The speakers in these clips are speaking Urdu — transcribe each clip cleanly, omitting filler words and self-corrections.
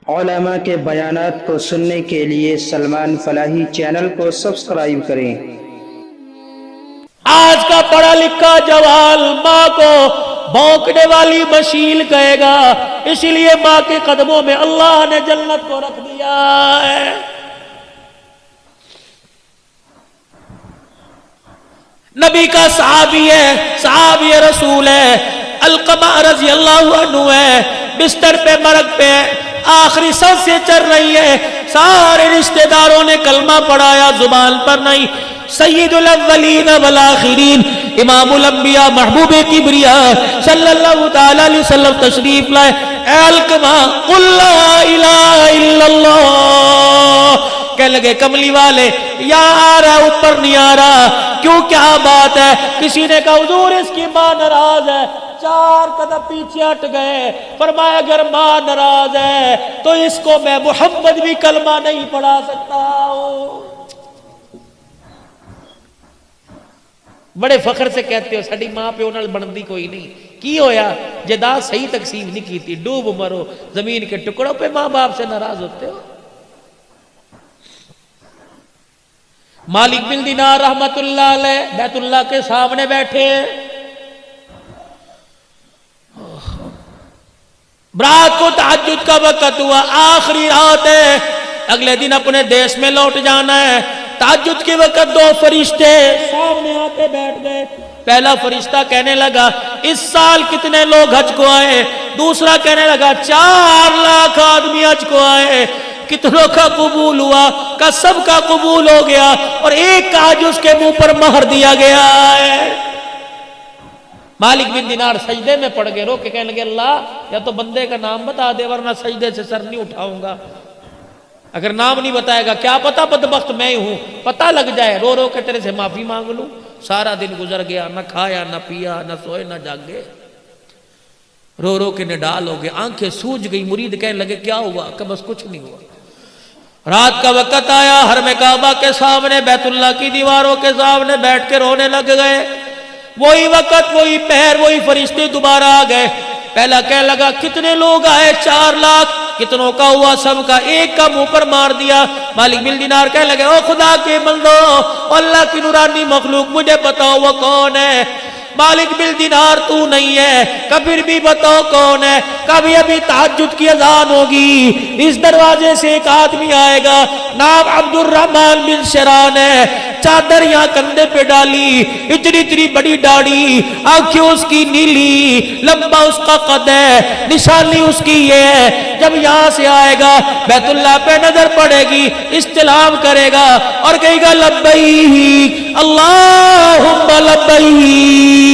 علماء کے بیانات کو سننے کے لیے سلمان فلاحی چینل کو سبسکرائب کریں۔ آج کا پڑھا لکھا جوال ماں کو بھونکنے والی مشیل کہے گا، اسی لیے ماں کے قدموں میں اللہ نے جنت کو رکھ دیا ہے۔ نبی کا صحابی ہے، صحابی رسول ہے، علقمہ رضی اللہ عنہ ہے، بستر پہ مرگ پہ آخری سانس سے چل رہی ہے، سارے رشتہ داروں نے کلمہ پڑھایا، زبان پر نہیں۔ سید الاولین والآخرین، امام الانبیاء، محبوب کبریاء صلی اللہ تعالی علیہ وسلم تشریف لائے۔ اے علقمہ قل لا الہ الا اللہ، کہنے لگے کملی والے یا آ رہا اوپر نہیں آ رہا، کیوں کیا بات ہے؟ کسی نے کہا حضور اس کی ماں ناراض ہے، 4 قدم پیچھے ہٹ گئے، فرمایا اگر ماں ناراض ہے تو اس کو میں محمد بھی کلمہ نہیں پڑھا سکتا ہوں۔ بڑے فخر سے کہتے ہو ساڈی ماں پیو نال بندی کوئی نہیں، کی ہویا جائیداد صحیح تقسیم نہیں کی تھی، ڈوب مرو زمین کے ٹکڑوں پہ ماں باپ سے ناراض ہوتے ہو۔ مالک بن دینار رحمت اللہ علیہ بیت اللہ کے سامنے بیٹھے، رات کو تہجد کا وقت ہوا، آخری رات ہے، اگلے دن اپنے دیش میں لوٹ جانا ہے۔ تہجد کے وقت 2 فرشتے سامنے آ کے بیٹھ گئے۔ پہلا فرشتہ کہنے لگا اس سال کتنے لوگ حج کو آئے؟ دوسرا کہنے لگا 4 لاکھ آدمی حج کو آئے، کتنوں کا قبول ہوا؟ کا سب کا قبول ہو گیا، اور ایک کا حج اس کے منہ پر مہر دیا گیا ہے۔ مالک بن دینار سجدے میں پڑ گئے، رو کے کہنے لگے اللہ یا تو بندے کا نام بتا دے ورنہ سجدے سے سر نہیں اٹھاؤں گا۔ اگر نام نہیں بتائے گا کیا پتا بدبخت میں ہوں، پتہ لگ جائے، رو رو کے تیرے سے معافی مانگ لوں۔ سارا دن گزر گیا، نہ کھایا نہ پیا نہ سوئے نہ جاگے، رو رو کے نڈال ہو گئے، آنکھیں سوج گئی۔ مرید کہنے لگے کیا ہوا؟ کہ بس کچھ نہیں ہوا۔ رات کا وقت آیا، حرم کعبہ کے سامنے بیت اللہ کی دیواروں کے سامنے بیٹھ کے رونے لگ گئے۔ وہی وقت وہی پہر وہی فرشتے دوبارہ آ گئے۔ پہلا کہنے لگا کتنے لوگ آئے؟ 4 لاکھ۔ کتنوں کا ہوا؟ سب کا۔ ایک کا منہ پر مار دیا۔ مالک بن دینار کہنے لگے او خدا کے بندو، اللہ کی نورانی مخلوق مجھے بتاؤ وہ کون ہے؟ مالک بن دینار تو نہیں ہے، کبھی بھی بتاؤ کون ہے؟ کبھی ابھی تہجد کی اذان ہوگی، اس دروازے سے ایک آدمی آئے گا، نام عبد الرحمن بن شران ہے، چادر یہاں کندھے پہ ڈالی، اتنی اتنی بڑی داڑھی، آنکھیں اس کی نیلی، لمبا اس کا قد ہے، نشانی اس کی یہ ہے۔ جب یہاں سے آئے گا بیت اللہ پہ نظر پڑے گی، استلام کرے گا اور کہے گا لبیک اللہم لبیک۔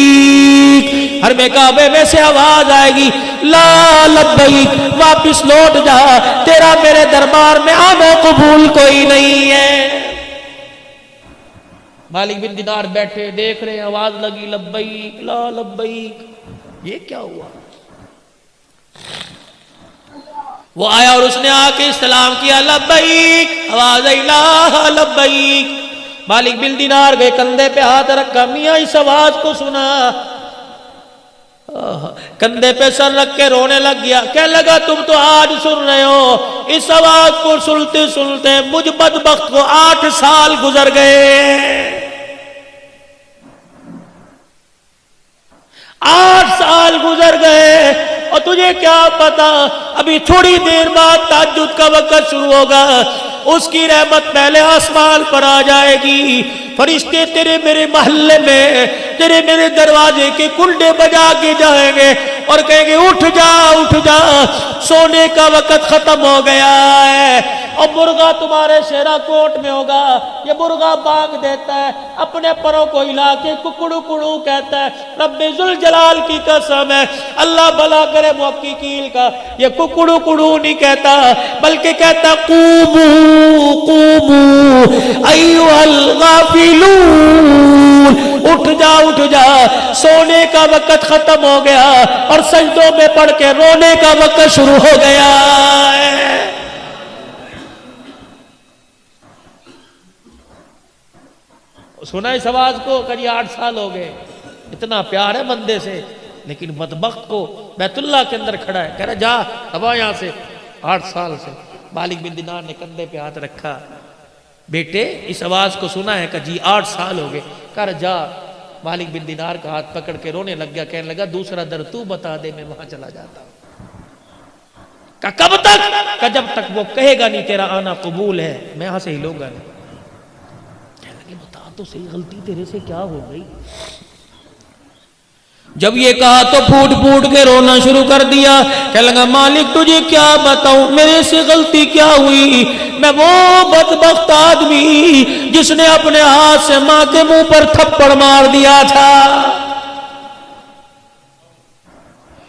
حرم کعبے میں سے آواز آئے گی لا لبیک، واپس لوٹ جا، تیرا میرے دربار میں آنا قبول کوئی نہیں ہے۔ مالک بن دینار بیٹھے دیکھ رہے، آواز لگی لبیک لا لبیک، یہ کیا ہوا؟ وہ آیا اور اس نے آ کے استلام کیا لبیک، آواز آئی لا لبیک۔ مالک بن دینار گئے، کندھے پہ ہاتھ رکھا، میاں اس آواز کو سنا، کندھے پہ سر رکھ کے رونے لگ گیا۔ کہنے لگا تم تو آج سن رہے ہو، اس آواز کو سنتے سنتے مجھ بدبخت کو 8 سال گزر گئے۔ 8 سال گزر گئے، اور تجھے کیا پتا ابھی تھوڑی دیر بعد تہجد کا وقت شروع ہوگا، اس کی رحمت پہلے آسمان پر آ جائے گی، فرشتے تیرے میرے محلے میں تیرے میرے دروازے کے کنڈے بجا کے جائیں گے اور کہیں گے اٹھ جا اٹھ جا، سونے کا وقت ختم ہو گیا ہے۔ اور مرغا تمہارے شیرا کوٹ میں ہوگا، یہ مرغا بانگ دیتا ہے، اپنے پروں کو ہلا کے ککڑو کڑو کہتا ہے، رب ذوالجلال کی قسم ہے، اللہ بھلا کرے محققین کا، یہ ککڑو کڑو نہیں کہتا بلکہ کہتا قومو قومو ایھا الغافلون، اٹھ جا سونے کا وقت ختم ہو گیا اور سجدوں میں پڑھ کے رونے کا وقت شروع ہو گیا ہے۔ سنا اس آواز کو کہ 8 سال ہو گئے، اتنا پیار ہے بندے سے، لیکن بدبخت کو بیت اللہ کے اندر کھڑا ہے، کہہ رہا جا اب یہاں سے، 8 سال سے۔ مالک بن دینار نے کندھے پہ ہاتھ رکھا، بیٹے اس آواز کو سنا ہے کہ جی 8 سال ہو گئے، کر جا۔ مالک بن دینار کا ہاتھ پکڑ کے رونے لگ گیا، کہنے لگا دوسرا در تو بتا دے، میں وہاں چلا جاتا ہوں۔ کہ کب تک؟ کہ جب تک وہ کہے گا نہیں تیرا آنا قبول ہے، میں یہاں سے ہلوں گا نہیں۔ کہنے لگے بتا تو صحیح غلطی تیرے سے کیا ہو گئی؟ جب یہ کہا تو پھوٹ پھوٹ کے رونا شروع کر دیا، کہنے لگا مالک تجھے کیا بتاؤں، میرے سے غلطی کیا ہوئی؟ میں وہ بدبخت آدمی جس نے اپنے ہاتھ سے ماں کے منہ پر تھپڑ مار دیا تھا۔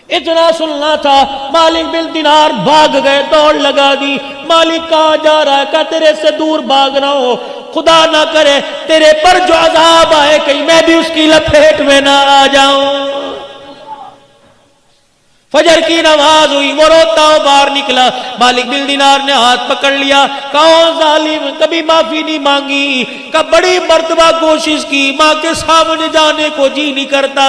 اتنا سننا تھا، مالک بن دینار بھاگ گئے، دوڑ لگا دی۔ مالک کہاں جا رہا ہے؟ کہ تیرے سے دور بھاگ رہا ہوں، خدا نہ کرے تیرے پر جو عذاب آئے کہیں میں بھی اس کی لپیٹ میں نہ آ جاؤں۔ فجر کی نماز ہوئی، وہ روتا ہو باہر نکلا، مالک بن دینار نے ہاتھ پکڑ لیا، کون ظالم، کبھی معافی نہیں مانگی، کہ بڑی مرتبہ کوشش کی، ماں کے سامنے جانے کو جی نہیں کرتا۔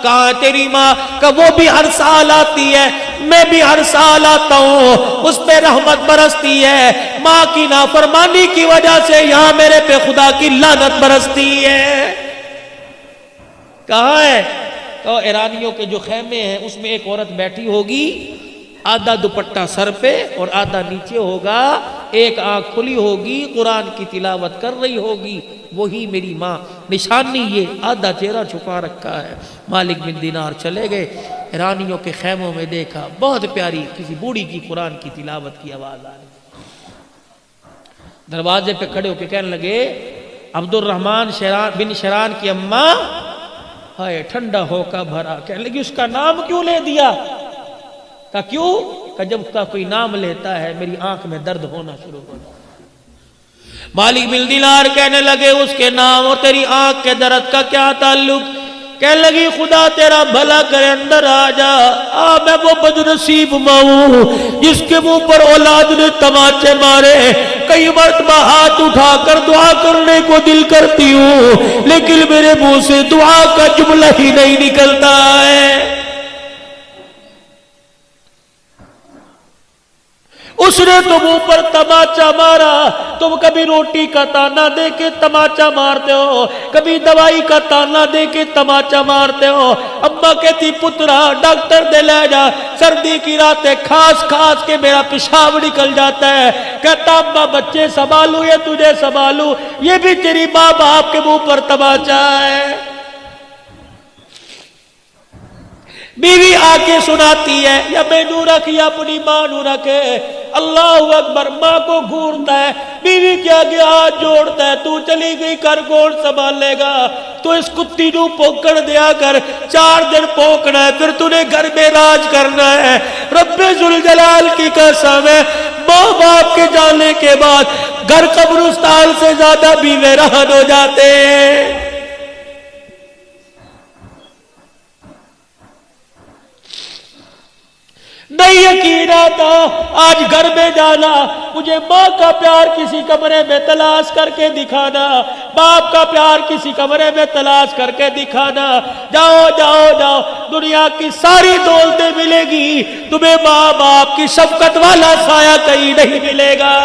کہاں تیری ماں؟ کہ وہ بھی ہر سال آتی ہے، میں بھی ہر سال آتا ہوں، اس پہ رحمت برستی ہے، ماں کی نافرمانی کی وجہ سے یہاں میرے پہ خدا کی لعنت برستی ہے۔ کہاں ہے؟ تو ایرانیوں کے جو خیمے ہیں اس میں ایک عورت بیٹھی ہوگی، آدھا دوپٹہ سر پہ اور آدھا نیچے ہوگا، ایک آنکھ کھلی ہوگی، قرآن کی تلاوت کر رہی ہوگی، وہی میری ماں۔ نشانی یہ، آدھا چہرہ چھپا رکھا ہے۔ مالک بن دینار چلے گئے، ایرانیوں کے خیموں میں دیکھا، بہت پیاری کسی بوڑھی کی قرآن کی تلاوت کی آواز آ رہی۔ دروازے پہ کھڑے ہو کے کہنے لگے عبد الرحمن بن شران کی اماں، ہائے ٹھنڈا ہو کا بھرا۔ کہنے لگی اس کا نام کیوں لے دیا؟ کہ کیوں؟ کہ جب کا کوئی نام لیتا ہے میری آنکھ میں درد ہونا شروع ہو جاتا۔ مالک بن دینار کہنے لگے اس کے نام اور تیری آنکھ کے درد کا کیا تعلق؟ کہنے لگی خدا تیرا بھلا کرے اندر آ جا، میں وہ بدنصیب ماں ہوں جس کے منہ پر اولاد نے تماچے مارے، کئی مرتبہ ہاتھ اٹھا کر دعا کرنے کو دل کرتی ہوں لیکن میرے منہ سے دعا کا جملہ ہی نہیں نکلتا ہے۔ اس نے تو منہ پر تماچا مارا، تم کبھی روٹی کا تانا دے کے تماچا مارتے ہو، کبھی دوائی کا تانا دے کے تماچا مارتے ہو۔ اماں کہتی پترا ڈاکٹر دے لے جا، سردی کی راتیں کھاس کھاس کے میرا پیشاب نکل جاتا ہے۔ کہتا اماں بچے سنبھالوں یا تجھے سنبھالوں؟ یہ بھی تیری ماں باپ کے منہ پر تماچا ہے۔ بیوی آ کے سناتی ہے، یا میں نو رکھ یا اپنی ماں نو رکھے، اللہ اکبر، ماں کو گھورتا ہے، بیوی کے آگے ہاتھ جوڑتا ہے، تو چلی گئی کر کون سنبھالے گا؟ تو اس کتی نو پوکڑ دیا کر، 4 دن پوکنا ہے، پھر تو نے گھر میں راج کرنا ہے۔ رب ذوالجلال کی قسم ہے، ماں باپ کے جانے کے بعد گھر قبرستان سے زیادہ بھی ویران ہو جاتے ہیں۔ نہیں یقین آتا، آج گھر میں جانا، مجھے ماں کا پیار کسی کمرے میں تلاش کر کے دکھانا، باپ کا پیار کسی کمرے میں تلاش کر کے دکھانا۔ جاؤ جاؤ جاؤ، دنیا کی ساری دولتیں ملے گی، تمہیں ماں باپ کی شفقت والا سایہ کہیں نہیں ملے گا۔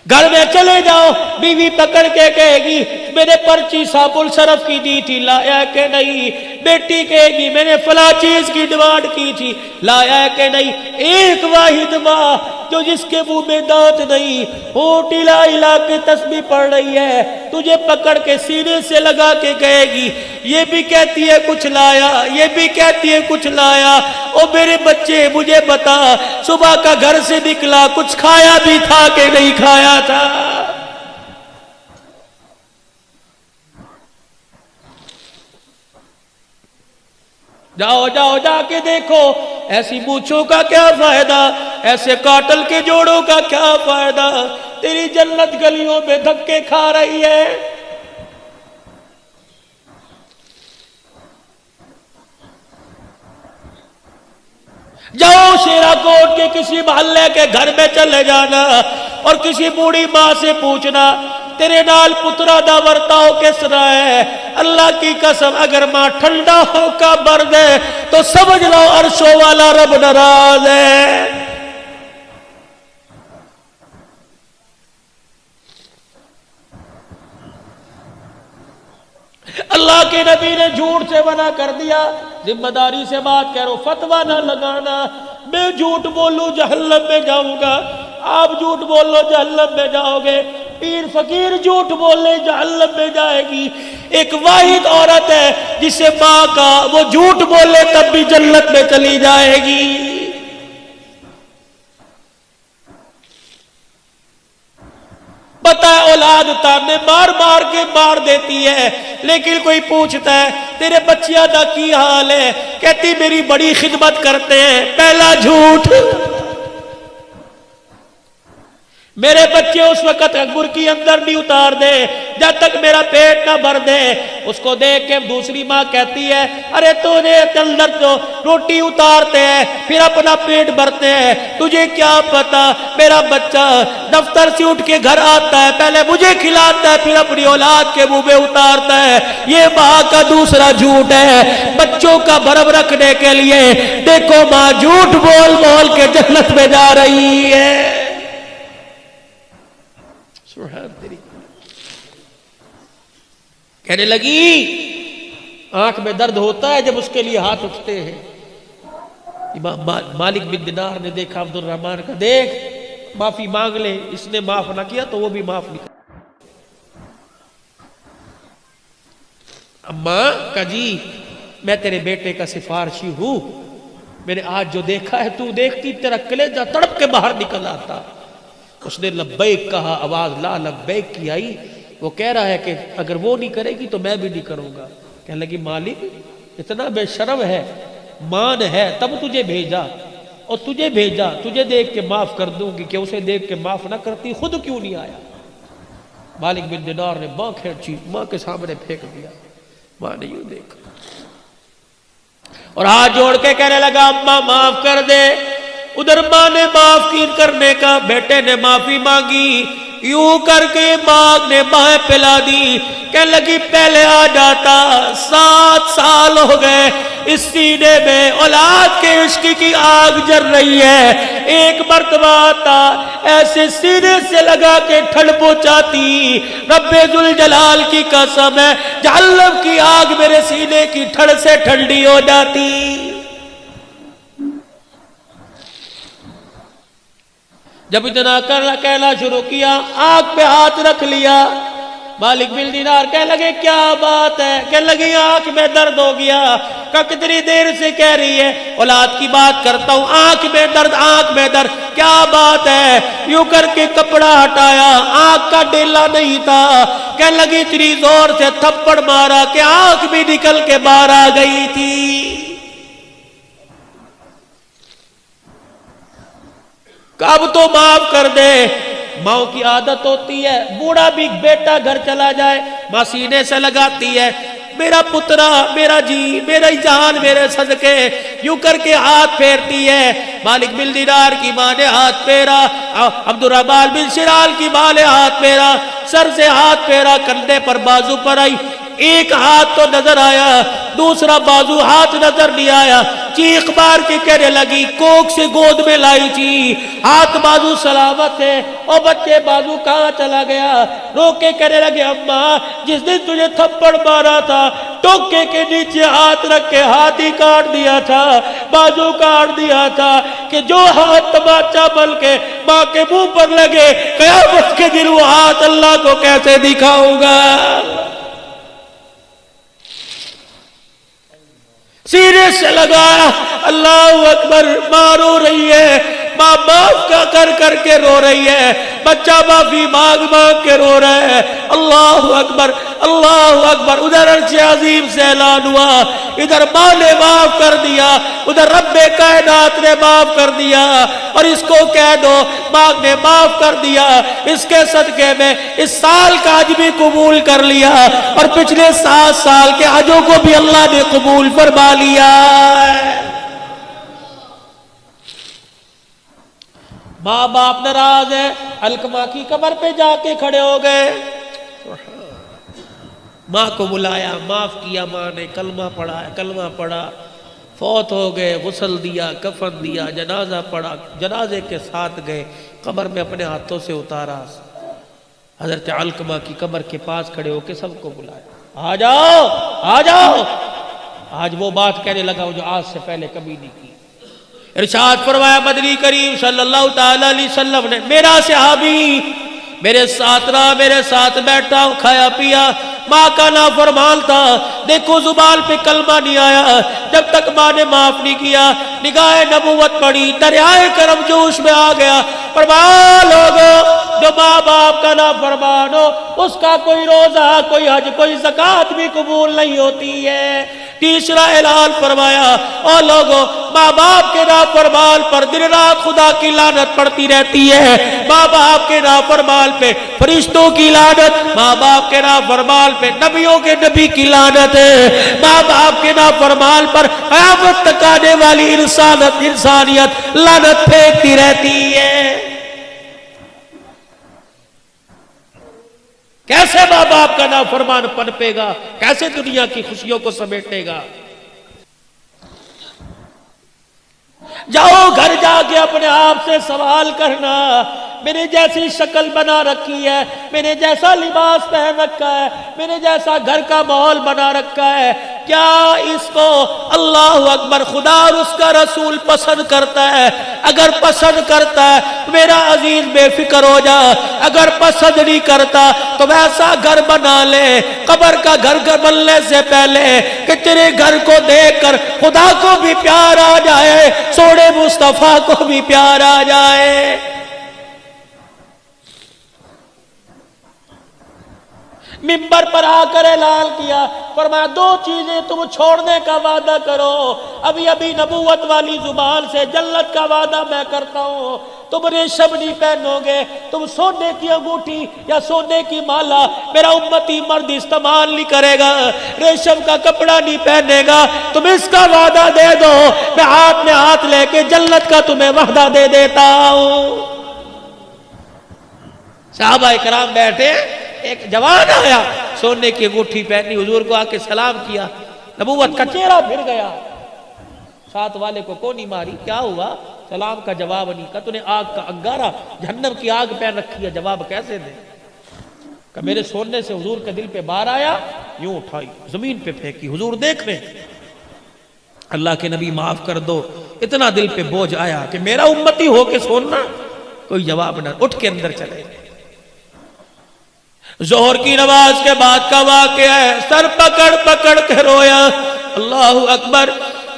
گھر میں چلے جاؤ، بیوی پکڑ کے کہے گی میں نے پرچی صاحب الشرف کی دی تھی، لایا کہ نہیں؟ بیٹی کہے گی میں نے فلاں چیز کی ڈیمانڈ کی تھی، لایا کہ نہیں؟ ایک واحد ماں جو جس کے منہ میں دانت نہیں، ہونٹ ہلا ہلا کے تسبیح پڑھ رہی ہے، تجھے پکڑ کے سینے سے لگا کے کہے گی یہ بھی کہتی ہے کچھ لایا، یہ بھی کہتی ہے کچھ لایا۔ او میرے بچے مجھے بتا، صبح کا گھر سے نکلا کچھ کھایا بھی تھا کہ نہیں کھایا تھا؟ جاؤ جاؤ جا کے دیکھو، ایسی مونچھوں کا کیا فائدہ، ایسے کاٹل کے جوڑوں کا کیا فائدہ، تیری جنت گلیوں میں دھکے کھا رہی ہے۔ جاؤ شیرا کوٹ کے کسی محلے کے گھر میں چلے جانا اور کسی بوڑھی ماں سے پوچھنا تیرے نال پترا دا ورتاؤ کس طرح ہے؟ اللہ کی قسم اگر ماں ٹھنڈا ہو کا برد ہے تو سمجھ لو عرشوں والا رب ناراض ہے۔ اللہ کے نبی نے جھوٹ سے منع کر دیا، ذمہ داری سے بات کہہ رہا ہوں، فتویٰ نہ لگانا، میں جھوٹ بولوں جہنم میں جاؤں گا، آپ جھوٹ بولو جہنم میں جاؤ گے، پیر فقیر جھوٹ بولے جہنم میں جائے گی۔ ایک واحد عورت ہے جسے ماں کا وہ جھوٹ بولے تب بھی جنت میں چلی جائے گی۔ پتہ ہے اولاد تانے مار مار کے مار دیتی ہے، لیکن کوئی پوچھتا ہے تیرے بچیاں دا کی حال ہے، کہتی میری بڑی خدمت کرتے ہیں۔ پہلا جھوٹ، میرے بچے اس وقت برکی اندر نہیں اتار دے جب تک میرا پیٹ نہ بھر دے۔ اس کو دیکھ کے دوسری ماں کہتی ہے ارے تجھے اندر تو روٹی اتارتے ہیں پھر اپنا پیٹ بھرتے ہیں، تجھے کیا پتا میرا بچہ دفتر سے اٹھ کے گھر آتا ہے پہلے مجھے کھلاتا ہے پھر اپنی اولاد کے منہ میں اتارتا ہے۔ یہ ماں کا دوسرا جھوٹ ہے بچوں کا بھرم رکھنے کے لیے۔ دیکھو ماں جھوٹ بول بول کے جنت میں جا رہی ہے۔ کہنے لگی آنکھ میں درد ہوتا ہے جب اس کے لیے ہاتھ اٹھتے ہیں۔ امام مالک بن دینار نے دیکھا عبد الرحمن کا، دیکھ معافی مانگ لے، اس نے معاف نہ کیا تو وہ بھی معاف نہیں کرتا۔ اماں کا جی میں تیرے بیٹے کا سفارشی ہوں، میں نے آج جو دیکھا ہے تو دیکھتی تیرا کلیجہ تڑپ کے باہر نکل آتا۔ اس نے لبیک کہا، آواز لا لبیک کی آئی۔ وہ کہہ رہا ہے کہ اگر وہ نہیں کرے گی تو میں بھی نہیں کروں گا۔ کہنے لگی مالک اتنا بے شرم ہے، مان ہے تب تجھے بھیجا، اور تجھے بھیجا تجھے دیکھ کے معاف کر دوں گی کہ اسے دیکھ کے معاف نہ کرتی خود کیوں نہیں آیا؟ مالک بن دینار نے ماں کھینچی، ماں کے سامنے پھینک دیا۔ ماں نے یوں دیکھا اور ہاتھ جوڑ کے کہنے لگا اماں معاف کر دے۔ ادھر ماں نے معاف کرنے کا، بیٹے نے معافی مانگی، یوں کر کے ماں نے بائیں پلا دی۔ کہنے لگی پہلے آ جاتا، 7 سال ہو گئے اس سینے میں اولاد کے عشق کی آگ جل رہی ہے، ایک مرتبہ آتا ایسے سینے سے لگا کے ٹھنڈ پہنچاتی۔ رب ذوالجلال کی قسم ہے جہنم کی آگ میرے سینے کی ٹھنڈ سے ٹھنڈی ہو جاتی۔ جب اتنا کہنا شروع کیا آنکھ پہ ہاتھ رکھ لیا۔ مالک بن دینار کہنے لگے کیا بات ہے؟ کہنے لگی آنکھ میں درد ہو گیا۔ کہ کتنی دیر سے کہہ رہی ہے اولاد کی بات کرتا ہوں، آنکھ میں درد آنکھ میں درد، کیا بات ہے؟ یوں کر کے کپڑا ہٹایا، آنکھ کا ڈیلا نہیں تھا۔ کہنے لگی اتنی زور سے تھپڑ مارا کہ آنکھ بھی نکل کے باہر آ گئی تھی۔ اب تو معاف کر دے۔ ماں کی عادت ہوتی ہے بوڑھا بھی بیٹا گھر چلا جائے ماں سینے سے لگاتی ہے میرا پترا میرا جی میرا جان میرے صدقے، یوں کر کے ہاتھ پھیرتی ہے۔ مالک بن دینار کی ماں نے ہاتھ پھیرا، عبد الرحمن بن شرال کی ماں نے ہاتھ پھیرا، سر سے ہاتھ پھیرا، کندھے پر بازو پر آئی، ایک ہاتھ تو نظر آیا دوسرا بازو ہاتھ نظر نہیں آیا۔ چیخ مار کے کہنے لگی کوک سے گود میں لائی تھی، ہاتھ بازو سلامت ہے، اور بچے بازو کہاں چلا گیا؟ رو کے کہنے لگے اماں جس دن تجھے تھپڑ مارا تھا ٹوکے کے نیچے ہاتھ رکھ کے ہاتھ ہی کاٹ دیا تھا، بازو کاٹ دیا تھا کہ جو ہاتھ تماچا بن کے ماں کے منہ پر لگے قیامت کے دن وہ ہاتھ اللہ کو کیسے دکھاؤں گا؟ سینے سے لگایا، اللہ اکبر، ماں رو رہی ہے، ماں معاف کر کر کے رو رہی ہے، بچہ معافی مانگ مانگ کے رو رہا ہے۔ اللہ اکبر اللہ اکبر۔ ادھر عرش عظیم سے اعلان ہوا، ادھر ماں نے معاف کر دیا، ادھر رب کائنات نے معاف کر دیا، اور اس کو کہہ دو ماں نے معاف کر دیا، اس کے صدقے میں اس سال کا حج بھی قبول کر لیا، اور پچھلے 7 سال کے حجوں کو بھی اللہ نے قبول فرما لیا۔ ماں باپ ناراض ہے، علقمہ کی قبر پہ جا کے کھڑے ہو گئے، ماں کو بلایا، معاف کیا ماں نے، کلمہ پڑھا، کلمہ پڑھا، فوت ہو گئے، غسل دیا، کفن دیا، جنازہ پڑھا، جنازے کے ساتھ گئے، قبر میں اپنے ہاتھوں سے اتارا، حضرت علقمہ کی قبر کے پاس کھڑے ہو کے سب کو بلایا، آ جاؤ آ جاؤ۔ آج وہ بات کہنے لگا جو آج سے پہلے کبھی نہیں کی۔ ارشاد فرمایا مدنی کریم صلی اللہ تعالی علیہ وسلم نے، میرا صحابی میرے ساتھ رہا، میرے ساتھ بیٹھا، کھایا پیا، ماں کا نافرمان تھا، دیکھو زبان پہ کلمہ نہیں آیا، جب تک ماں نے معاف نہیں کیا، نگاہ نبوت پڑی، دریائے کرم جوش میں آ گیا۔ فرمایا لوگوں، جو ماں باپ کا نافرمان ہو اس کا کوئی روزہ، کوئی حج، کوئی زکوٰۃ بھی قبول نہیں ہوتی ہے۔ تیسرا اعلان فرمایا، اور لوگوں، ماں باپ کے نافرمان پر دن رات خدا کی لعنت پڑتی رہتی ہے، ماں باپ کے نافرمان پہ فرشتوں کی لعنت، ماں باپ کے نافرمان پہ نبیوں کے نبی کی لعنت ہے، ماں باپ کے نافرمان پر قیامت تک آنے والی انسانیت لعنت پھینکتی رہتی ہے۔ کیسے ماں باپ کا نافرمان پنپے گا؟ کیسے دنیا کی خوشیوں کو سمیٹے گا؟ جاؤ گھر جا کے اپنے آپ سے سوال کرنا، میں نے جیسی شکل بنا رکھی ہے، میں نے جیسا لباس پہن رکھا ہے، میں نے جیسا گھر کا ماحول بنا رکھا ہے، کیا اس کو اللہ اکبر خدا اور اس کا رسول پسند کرتا ہے؟ اگر پسند کرتا ہے میرا عزیز بے فکر ہو جا، اگر پسند نہیں کرتا تو ویسا گھر بنا لے، قبر کا گھر بننے سے پہلے کہ تیرے گھر کو دیکھ کر خدا کو بھی پیار آ جائے، سوڑے مصطفیٰ کو بھی پیار آ جائے۔ منبر پر آ کر اعلان کیا، فرمایا دو چیزیں تم چھوڑنے کا وعدہ کرو، ابھی ابھی نبوت والی زبان سے جنت کا وعدہ میں کرتا ہوں، تم ریشم نہیں پہنو گے، تم سونے کی انگوٹھی یا سونے کی مالا میرا امتی مرد استعمال نہیں کرے گا، ریشم کا کپڑا نہیں پہنے گا، تم اس کا وعدہ دے دو، میں ہاتھ لے کے جنت کا تمہیں وعدہ دے دیتا ہوں۔ صحابہ کرام بیٹھے، ایک جوان آیا، سونے کی انگوٹھی پہنی، حضور کو آ کے سلام کیا، نبوت کا چہرہ پھر گیا، ساتھ والے کو کونی ماری، کیا ہوا؟ سلام کا جواب نہیں، کہا تو نے آگ کا انگارہ، جہنم کی آگ پہن رکھی ہے، جواب کیسے دے؟ کہ میرے سونے سے حضور کے دل پہ بار آیا، یوں اٹھائی زمین پہ پھینکی، حضور دیکھ رہے، اللہ کے نبی معاف کر دو، اتنا دل پہ بوجھ آیا کہ میرا امتی ہو کے سوننا، کوئی جواب نہ، اٹھ کے اندر چلے۔ ظہر کی نماز کے بعد کا واقعہ ہے، سر پکڑ پکڑ کے رویا، اللہ اکبر۔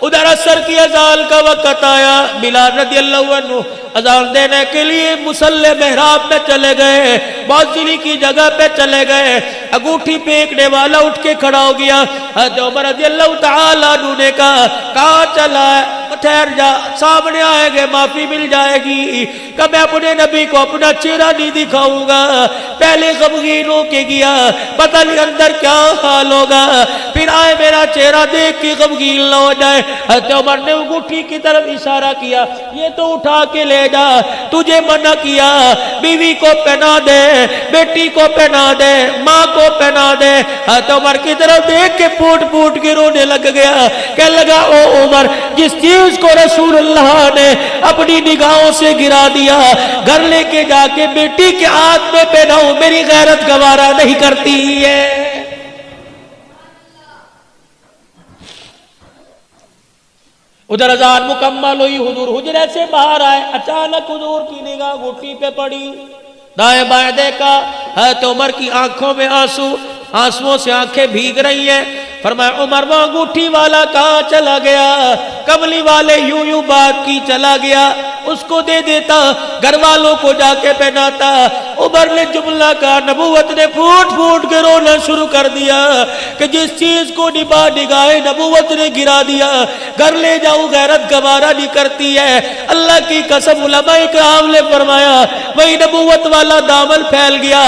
ادھر عصر کی اذان کا وقت آیا، بلال رضی اللہ عنہ اذان دینے کے لیے مصلی محراب میں چلے گئے، موذنی کی جگہ پہ چلے گئے، انگوٹھی پھینکنے والا اٹھ کے کھڑا ہو گیا، حضرت عمر رضی اللہ تعالیٰ عنہ نے کہا کہاں چلا ہے؟ ٹھہر جا، سامنے آئیں گے معافی مل جائے گی، کہ میں اپنے نبی کو اپنا چہرہ نہیں دکھاؤں گا، پہلے غمگین ہو کے گیا، پتہ نہیں اندر کیا حال ہوگا، پھر آئے میرا چہرہ دیکھ کے غمگین نہ ہو جائے۔ حضرت عمر نے انگوٹھی کی طرف اشارہ کیا، یہ تو اٹھا کے لے جا، تجھے منع کیا، بیوی کو پہنا دے، بیٹی کو پہنا دے، ماں کو پہنا دے۔ حضرت عمر کی طرف دیکھ کے پھوٹ پھوٹ کے رونے لگ گیا، کہنے لگا او عمر، جس چیز کو رسول اللہ نے اپنی نگاہوں سے گرا دیا، گھر لے کے جا کے بیٹی کے ہاتھ میں پہناؤں، میری غیرت گوارا نہیں کرتی ہے۔ ادھر اذان مکمل ہوئی، حضور حجرے سے باہر آئے، اچانک حضور کی نگاہ گھٹی پہ پڑی، دائیں بائیں دیکھا، حضرت عمر کی آنکھوں میں آنسو، آنسوؤں سے آنکھیں بھیگ رہی ہیں۔ فرمایا عمر وہ انگوٹھی والا کہاں چلا گیا؟ کملی والے یوں یوں بات کی چلا گیا، اس کو دے دیتا، گھر والوں کو جا کے پہناتا۔ عمر نے جملہ کہا، نبوت نے پھوٹ پھوٹ کے رونا شروع کر دیا کہ جس چیز کو نگاہ نبوت نے گرا دیا، گھر لے جاؤں غیرت گوارا نہیں کرتی ہے۔ اللہ کی قسم، علماء کرام نے فرمایا وہی نبوت والا دامن پھیل گیا۔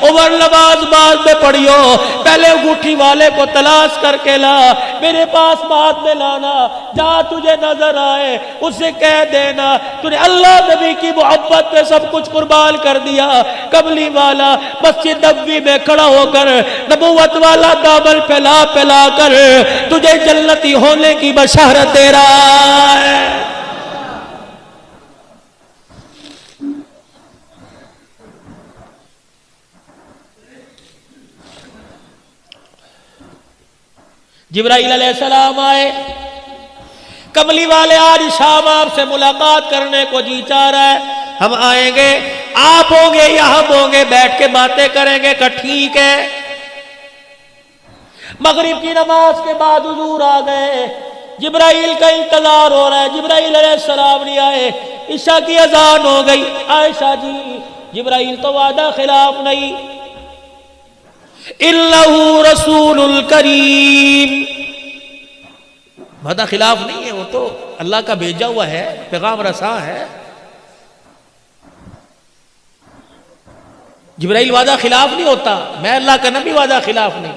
عمر نماز بعد میں پڑھیو، پہلے انگوٹھی والے کو تلاش کر کے لا، میرے پاس بعد میں لانا، جہاں تجھے نظر آئے اسے کہہ دینا تو نے اللہ نبی کی محبت پہ سب کچھ قربان کر دیا۔ کملی والا مسجد نبوی میں کھڑا ہو کر نبوت والا دامن پھیلا پھیلا کر تجھے جنتی ہونے کی بشارت دے رہا ہے۔ جبرائیل علیہ السلام آئے، کملی والے آج شام آپ سے ملاقات کرنے کو جی چاہ رہا ہے، ہم آئیں گے، آپ ہوں گے یا ہم ہوں گے، بیٹھ کے باتیں کریں گے کہ ٹھیک ہے۔ مغرب کی نماز کے بعد حضور آ گئے، جبرائیل کا انتظار ہو رہا ہے، جبرائیل علیہ السلام نہیں آئے، عشاء کی اذان ہو گئی۔ عائشہ جی جبرائیل تو وعدہ خلاف نہیں، اِنَّهُ رَسُولٌ الْكَرِيمٌ، وعدہ خلاف نہیں ہے، وہ تو اللہ کا بھیجا ہوا ہے، پیغام رساں ہے۔ جبرائیل وعدہ خلاف نہیں ہوتا، میں اللہ کا نبی وعدہ خلاف نہیں۔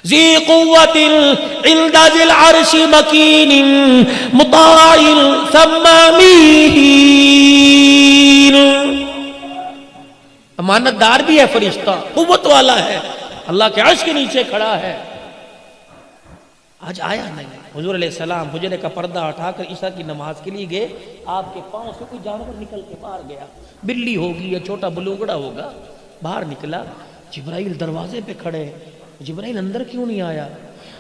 ذی قوت عند ذی العرش مکین مطاع ثم امین، امانت دار بھی ہے فرشتہ، قوت والا ہے، اللہ کے عرش کے نیچے کھڑا ہے۔ آج آیا نہیں، حضور علیہ السلام حجرے کا پردہ اٹھا کر عشاء کی نماز کے لیے گئے، آپ کے پاؤں سے کوئی جانور نکل کے باہر گیا، بلی ہوگی یا چھوٹا بلوگڑا ہوگا، باہر نکلا، جبرائیل دروازے پہ کھڑے، جبرائیل اندر کیوں نہیں آیا؟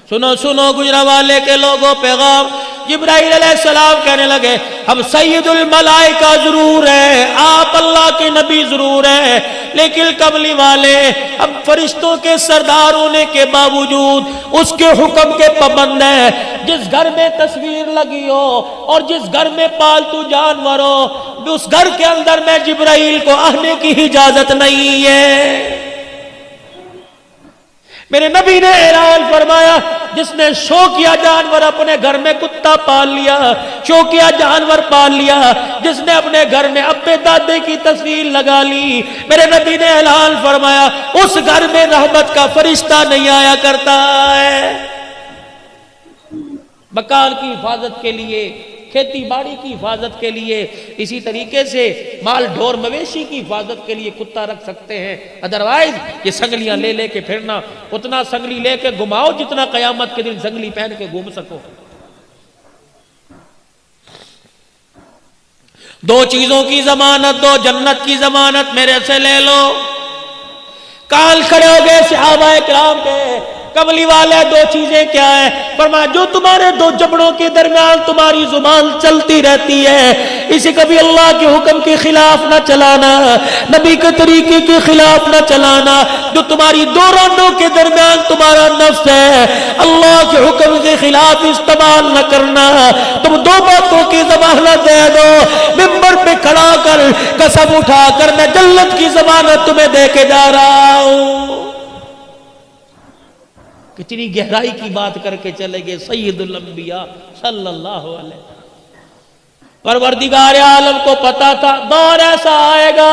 سنو سنو گجرانوالے کے لوگوں پیغام، جبرائیل علیہ السلام کہنے لگے ہم سید الملائکہ ضرور ہیں، آپ اللہ کے نبی ضرور ہیں، لیکن کملی والے ہم فرشتوں کے سردار ہونے کے باوجود اس کے حکم کے پابند ہیں۔ جس گھر میں تصویر لگی ہو اور جس گھر میں پالتو جانور ہو، اس گھر کے اندر میں جبرائیل کو آنے کی اجازت نہیں ہے۔ میرے نبی نے اعلان فرمایا جس نے شوقیہ جانور اپنے گھر میں کتا پال لیا، شوقیہ جانور پال لیا، جس نے اپنے گھر میں ابے دادے کی تصویر لگا لی، میرے نبی نے اعلان فرمایا اس گھر میں رحمت کا فرشتہ نہیں آیا کرتا ہے۔ مکان کی حفاظت کے لیے، کھیتی باڑی کی حفاظت کے لیے، اسی طریقے سے مال ڈھور مویشی کی حفاظت کے لیے کتا رکھ سکتے ہیں، ادروائز یہ سنگلیاں لے لے کے پھرنا، اتنا سنگلی لے کے گھماؤ جتنا قیامت کے دن سنگلی پہن کے گھوم سکو۔ دو چیزوں کی ضمانت دو، جنت کی ضمانت میرے سے لے لو۔ کال کھڑے ہو گئے صحابہ کرام کے، کملی والے دو چیزیں کیا ہیں؟ فرمایا جو تمہارے دو جبڑوں کے درمیان تمہاری زبان چلتی رہتی ہے، اسے کبھی اللہ کے حکم کے خلاف نہ چلانا، نبی کے طریقے کے خلاف نہ چلانا۔ جو تمہاری دو رانوں کے درمیان تمہارا نفس ہے، اللہ کے حکم کے خلاف استعمال نہ کرنا۔ تم دو باتوں کی ضمانت دے دو، ممبر پہ کھڑا کر قسم اٹھا کر میں جنت کی ضمانت تمہیں دے کے جا رہا ہوں۔ کتنی گہرائی کی بات کر کے چلے گئے سید الانبیاء صلی اللہ علیہ وسلم۔ پروردگار عالم کو پتا تھا دور ایسا آئے گا